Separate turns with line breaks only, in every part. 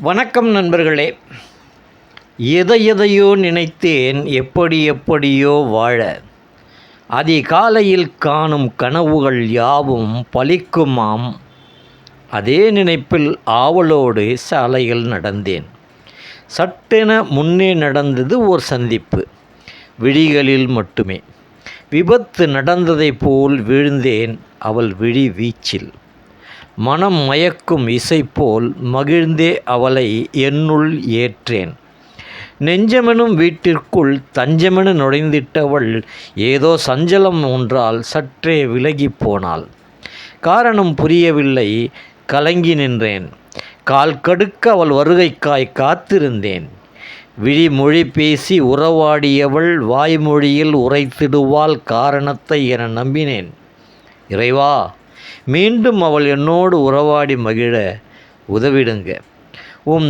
வணக்கம் நண்பர்களே. எதையோ நினைத்தேன், எப்படியோ வாழ. அதிகாலையில் காணும் கனவுகள் யாவும் பலிக்குமாம். அதே நினைப்பில் ஆவலோடு சாலையில் நடந்தேன். சட்டென முன்னே நடந்தது ஓர் சந்திப்பு. விழிகளில் மட்டுமே. விபத்து நடந்ததைப் போல் வீழ்ந்தேன் அவள் விழி வீச்சில். மனம் மயக்கும் இசை போல் மகிழ்ந்தே அவளை என்னுள் ஏற்றேன். நெஞ்சமெனும் வீட்டிற்குள் தஞ்சமென நுழைந்திட்டவள் ஏதோ சஞ்சலம் ஒன்றால் சற்றே விலகி போனாள். காரணம் புரியவில்லை. கலங்கி நின்றேன். கால் கடுக்க அவள் வருகைக்காய் காத்திருந்தேன். விழிமொழி பேசி உறவாடியவள் வாய்மொழியில் உரைத்திடுவாள் காரணத்தை என நம்பினேன். இறைவா, மீண்டும் அவள் என்னோடு உறவாடி மகிழ உதவிடுங்க.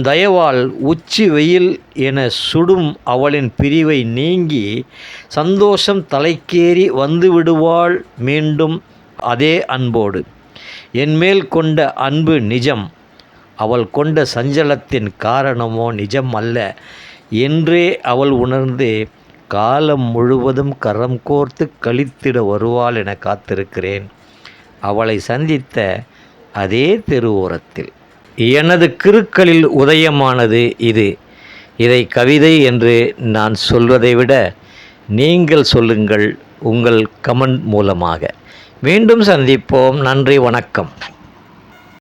தயவால் உச்சி வெயில் என சுடும் அவளின் பிரிவை நீங்கி சந்தோஷம் தலைக்கேறி வந்துவிடுவாள் மீண்டும் அதே அன்போடு. என்மேல் கொண்ட அன்பு நிஜம், அவள் கொண்ட சஞ்சலத்தின் காரணமோ நிஜம் அல்ல என்றே அவள் உணர்ந்து காலம் முழுவதும் கரம் கோர்த்து கழித்திட வருவாள் என காத்திருக்கிறேன். அவளை சந்தித்த அதே தெருவோரத்தில் எனது கிறுக்களில் உதயமானது இது. இதை கவிதை என்று நான் சொல்வதை விட நீங்கள் சொல்லுங்கள் உங்கள் கமெண்ட் மூலமாக. மீண்டும் சந்திப்போம். நன்றி, வணக்கம்.